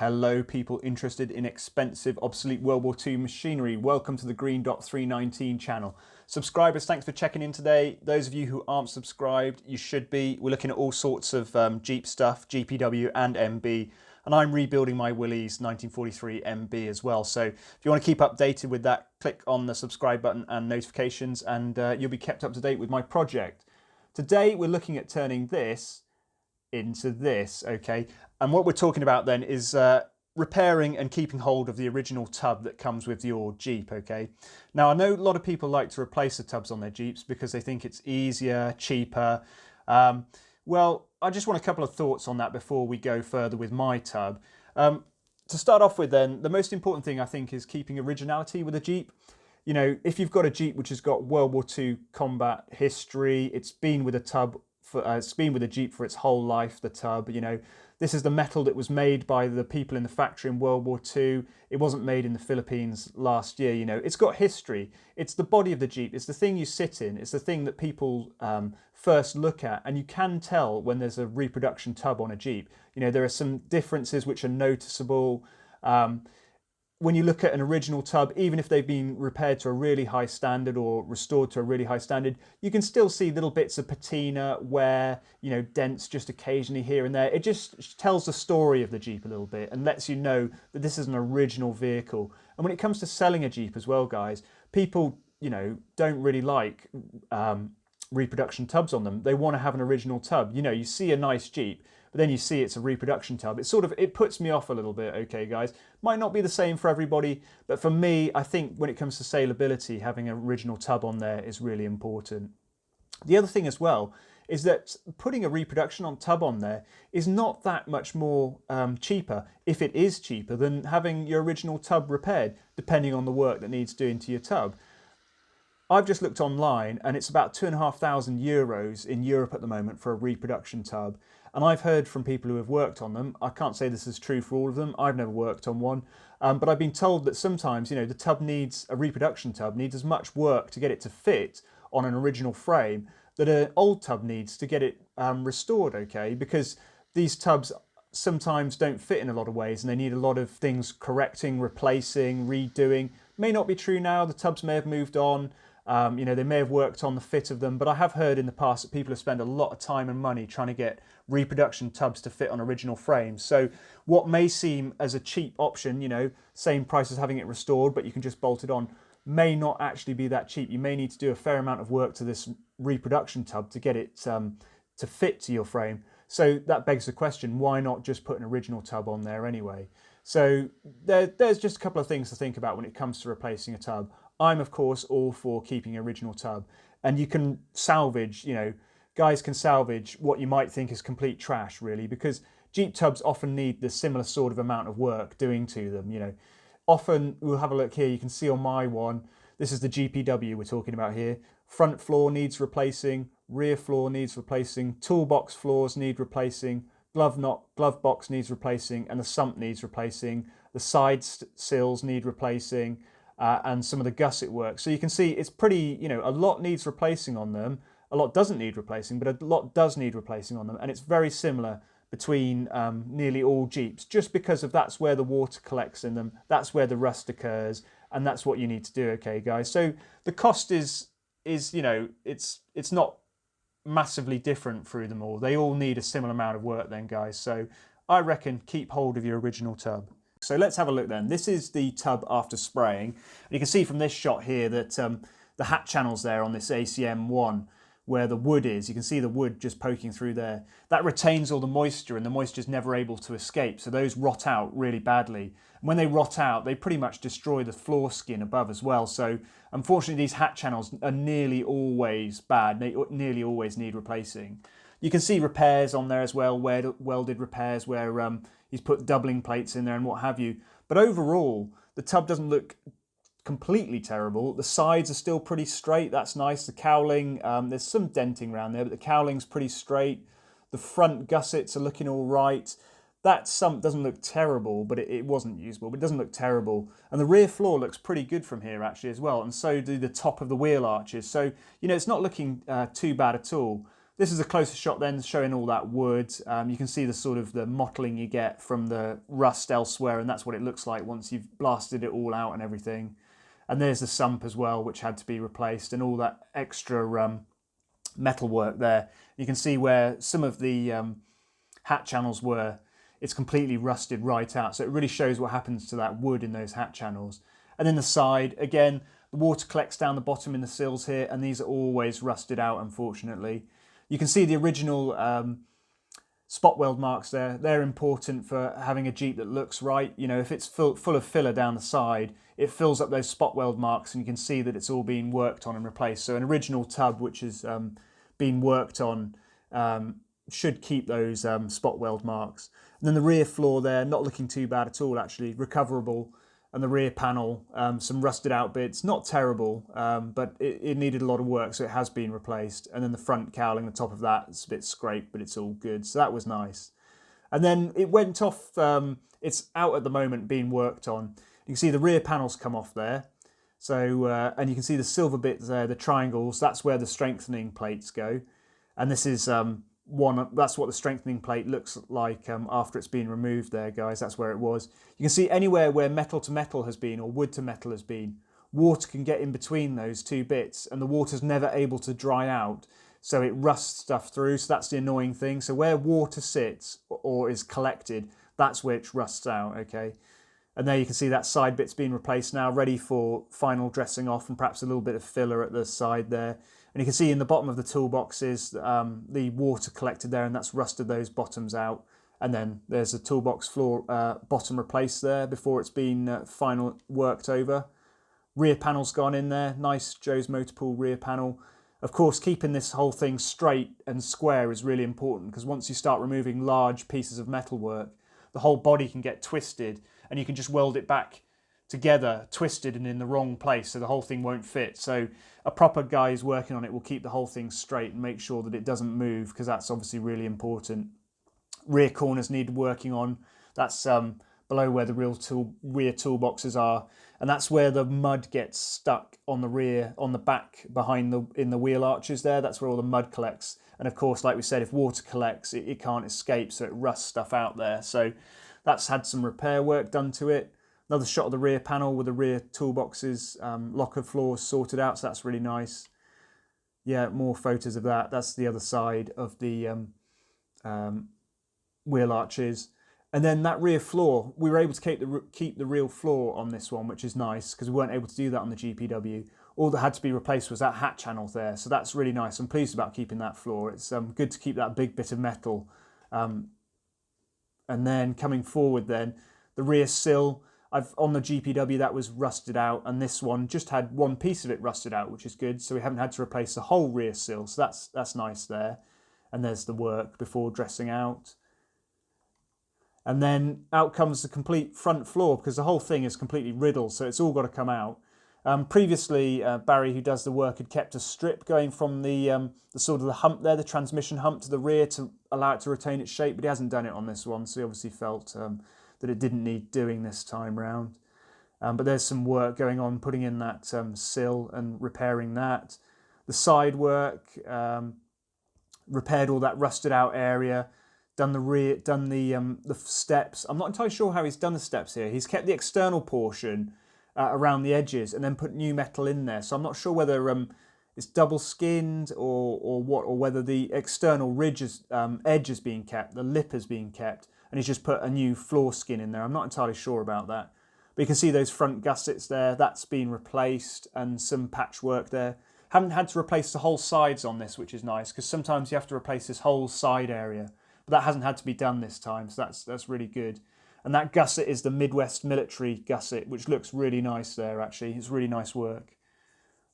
Hello people interested in expensive, obsolete World War II machinery. Welcome to the Green Dot 319 channel. Subscribers, thanks for checking in today. Those of you who aren't subscribed, you should be. We're looking at all sorts of Jeep stuff, GPW and MB. And I'm rebuilding my Willys 1943 MB as well. So if you want to keep updated with that, click on the subscribe button and notifications and you'll be kept up to date with my project. Today we're looking at turning this into this, okay? And what we're talking about then is repairing and keeping hold of the original tub that comes with your Jeep, okay? Now, I know a lot of people like to replace the tubs on their Jeeps because they think it's easier, cheaper. Well, I just want a couple of thoughts on that before we go further with my tub. To start off with then, the most important thing I think is keeping originality with a Jeep. You know, if you've got a Jeep which has got World War II combat history, it's been with a tub, it's been with a Jeep for its whole life, the tub, you know. This is the metal that was made by the people in the factory in World War II. It wasn't made in the Philippines last year, you know. It's got history. It's the body of the Jeep. It's the thing you sit in. It's the thing that people first look at. And you can tell when there's a reproduction tub on a Jeep. You know, there are some differences which are noticeable. When you look at an original tub, even if they've been repaired to a really high standard or restored to a really high standard, you can still see little bits of patina, wear, you know, dents just occasionally here and there. It just tells the story of the Jeep a little bit and lets you know that this is an original vehicle. And when it comes to selling a Jeep as well, guys, people, you know, don't really like reproduction tubs on them. They want to have an original tub. You know, you see a nice Jeep, but then you see it's a reproduction tub. It's sort of, it puts me off a little bit, okay guys? Might not be the same for everybody, but for me, I think when it comes to saleability, having an original tub on there is really important. The other thing as well is that putting a reproduction tub on there is not that much more cheaper, if it is cheaper, than having your original tub repaired, depending on the work that needs doing to your tub. I've just looked online and it's about €2,500 in Europe at the moment for a reproduction tub. And I've heard from people who have worked on them. I can't say this is true for all of them. I've never worked on one. But I've been told that sometimes, you know, the tub needs, a reproduction tub needs as much work to get it to fit on an original frame that an old tub needs to get it restored, okay? Because these tubs sometimes don't fit in a lot of ways and they need a lot of things correcting, replacing, redoing. May not be true now. The tubs may have moved on. You know, they may have worked on the fit of them, but I have heard in the past that people have spent a lot of time and money trying to get reproduction tubs to fit on original frames. So what may seem as a cheap option, you know, same price as having it restored, but you can just bolt it on, may not actually be that cheap. You may need to do a fair amount of work to this reproduction tub to get it to fit to your frame. So that begs the question, why not just put an original tub on there anyway? So there's just a couple of things to think about when it comes to replacing a tub. I'm, of course, all for keeping an original tub. And you can salvage, you know, guys can salvage what you might think is complete trash, really, because Jeep tubs often need the similar sort of amount of work doing to them, you know. Often, we'll have a look here, you can see on my one, this is the GPW we're talking about here. Front floor needs replacing, rear floor needs replacing, toolbox floors need replacing, glove box needs replacing, and the sump needs replacing. The side sills need replacing. And some of the gusset work. So you can see it's pretty, you know, a lot needs replacing on them. A lot doesn't need replacing, but a lot does need replacing on them. And it's very similar between nearly all Jeeps, just because of that's where the water collects in them. That's where the rust occurs. And that's what you need to do, okay, guys? So the cost is you know, it's not massively different through them all. They all need a similar amount of work then, guys. So I reckon keep hold of your original tub. So let's have a look then. This is the tub after spraying. You can see from this shot here that the hat channels there on this ACM1 where the wood is, you can see the wood just poking through there. That retains all the moisture and the moisture is never able to escape. So those rot out really badly. And when they rot out, they pretty much destroy the floor skin above as well. So unfortunately, these hat channels are nearly always bad. They nearly always need replacing. You can see repairs on there as well, welded repairs where he's put doubling plates in there and what have you. But overall, the tub doesn't look completely terrible. The sides are still pretty straight. That's nice. The cowling, there's some denting around there, but the cowling's pretty straight. The front gussets are looking all right. That sump doesn't look terrible, but it wasn't usable, but it doesn't look terrible. And the rear floor looks pretty good from here actually as well, and so do the top of the wheel arches. So, you know, it's not looking too bad at all. This is a closer shot then showing all that wood. You can see the sort of the mottling you get from the rust elsewhere, and that's what it looks like once you've blasted it all out and everything. And there's the sump as well, which had to be replaced, and all that extra metal work there. You can see where some of the hat channels were, it's completely rusted right out. So it really shows what happens to that wood in those hat channels. And then the side, again, the water collects down the bottom in the sills here, and these are always rusted out, unfortunately. You can see the original spot weld marks there. They're important for having a Jeep that looks right. You know, if it's full of filler down the side, it fills up those spot weld marks, and you can see that it's all been worked on and replaced. So an original tub which has been worked on should keep those spot weld marks. And then the rear floor there, not looking too bad at all actually, recoverable. And the rear panel, some rusted out bits, not terrible, but it needed a lot of work, so it has been replaced. And then the front cowling, the top of that, it's a bit scraped, but it's all good. So that was nice. And then it went off, it's out at the moment being worked on. You can see the rear panels come off there. So, and you can see the silver bits there, the triangles, that's where the strengthening plates go. And this is that's what the strengthening plate looks like after it's been removed there, guys. That's where it was. You can see anywhere where metal to metal has been or wood to metal has been, water can get in between those two bits, and the water's never able to dry out, so it rusts stuff through. So that's the annoying thing. So where water sits or is collected, that's where it rusts out, okay? And there you can see that side bit's been replaced now, ready for final dressing off, and perhaps a little bit of filler at the side there. And you can see in the bottom of the toolboxes, the water collected there, and that's rusted those bottoms out. And then there's a toolbox floor bottom replaced there before it's been final worked over. Rear panel's gone in there, nice Joe's Motorpool rear panel. Of course, keeping this whole thing straight and square is really important, because once you start removing large pieces of metalwork, the whole body can get twisted, and you can just weld it back together, twisted and in the wrong place, so the whole thing won't fit. So a proper guy who's working on it will keep the whole thing straight and make sure that it doesn't move, because that's obviously really important. Rear corners need working on. That's below where the rear toolboxes are, and that's where the mud gets stuck on the rear, on the back behind in the wheel arches there. That's where all the mud collects. And of course, like we said, if water collects, it can't escape, so it rusts stuff out there. So that's had some repair work done to it. Another shot of the rear panel with the rear toolboxes, locker floors sorted out, so that's really nice. Yeah, more photos of that. That's the other side of the wheel arches. And then that rear floor, we were able to keep the real floor on this one, which is nice, because we weren't able to do that on the GPW. All that had to be replaced was that hat channel there, so that's really nice. I'm pleased about keeping that floor. It's good to keep that big bit of metal. And then coming forward then, the rear sill, on the GPW that was rusted out, and this one just had one piece of it rusted out, which is good, so we haven't had to replace the whole rear sill, so that's nice there. And there's the work before dressing out. And then out comes the complete front floor, because the whole thing is completely riddled, so it's all got to come out. Previously, Barry, who does the work, had kept a strip going from the sort of the hump there, the transmission hump to the rear, to allow it to retain its shape, but he hasn't done it on this one, so he obviously felt that it didn't need doing this time round. But there's some work going on, putting in that sill and repairing that. The side work, repaired all that rusted out area, done the steps. I'm not entirely sure how he's done the steps here. He's kept the external portion around the edges and then put new metal in there. So I'm not sure whether it's double skinned or what, or whether the external edge is being kept, the lip is being kept, and he's just put a new floor skin in there. I'm not entirely sure about that. But you can see those front gussets there, that's been replaced, and some patchwork there. Haven't had to replace the whole sides on this, which is nice, because sometimes you have to replace this whole side area. But that hasn't had to be done this time, so that's really good. And that gusset is the Midwest military gusset, which looks really nice there, actually. It's really nice work.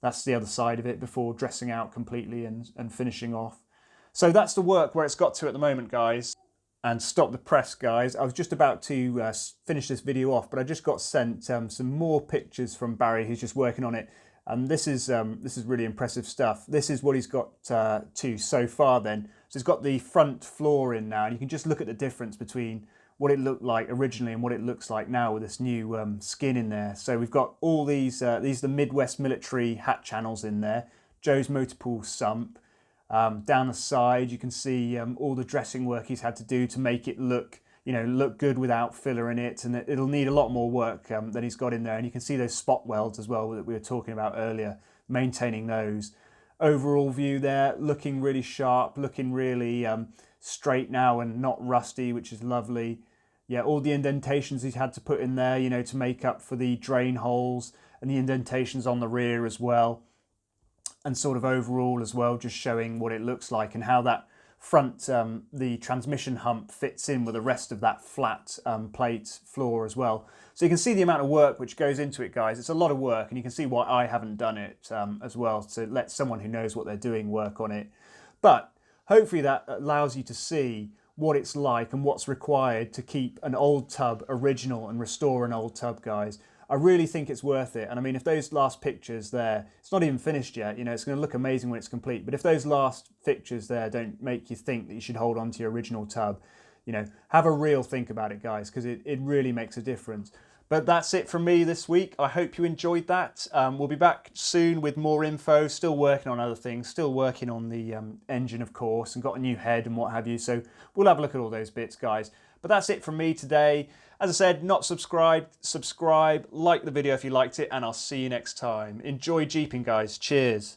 That's the other side of it before dressing out completely and finishing off. So that's the work where it's got to at the moment, guys. And stop the press, guys. I was just about to finish this video off, but I just got sent some more pictures from Barry, who's just working on it. And this is really impressive stuff. This is what he's got to so far then. So he's got the front floor in now, and you can just look at the difference between what it looked like originally and what it looks like now with this new skin in there. So we've got all these are the Midwest military hat channels in there, Joe's Motorpool sump, Down the side, you can see all the dressing work he's had to do to make it look, look good without filler in it, and it'll need a lot more work than he's got in there. And you can see those spot welds as well that we were talking about earlier, maintaining those. Overall view there, looking really sharp, looking really straight now and not rusty, which is lovely. Yeah, all the indentations he's had to put in there, to make up for the drain holes, and the indentations on the rear as well. And sort of overall as well, just showing what it looks like and how that front, the transmission hump fits in with the rest of that flat plate floor as well. So you can see the amount of work which goes into it, guys. It's a lot of work, and you can see why I haven't done it as well, to let someone who knows what they're doing work on it. But hopefully that allows you to see what it's like and what's required to keep an old tub original and restore an old tub, guys. I really think it's worth it. And I mean, if those last pictures there, it's not even finished yet, it's going to look amazing when it's complete. But if those last pictures there don't make you think that you should hold on to your original tub, have a real think about it, guys, because it really makes a difference. But that's it from me this week. I hope you enjoyed that. We'll be back soon with more info, still working on other things, still working on the engine, of course, and got a new head and what have you. So we'll have a look at all those bits, guys. But that's it from me today. As I said, not subscribed, subscribe, like the video if you liked it, and I'll see you next time. Enjoy Jeeping, guys. Cheers.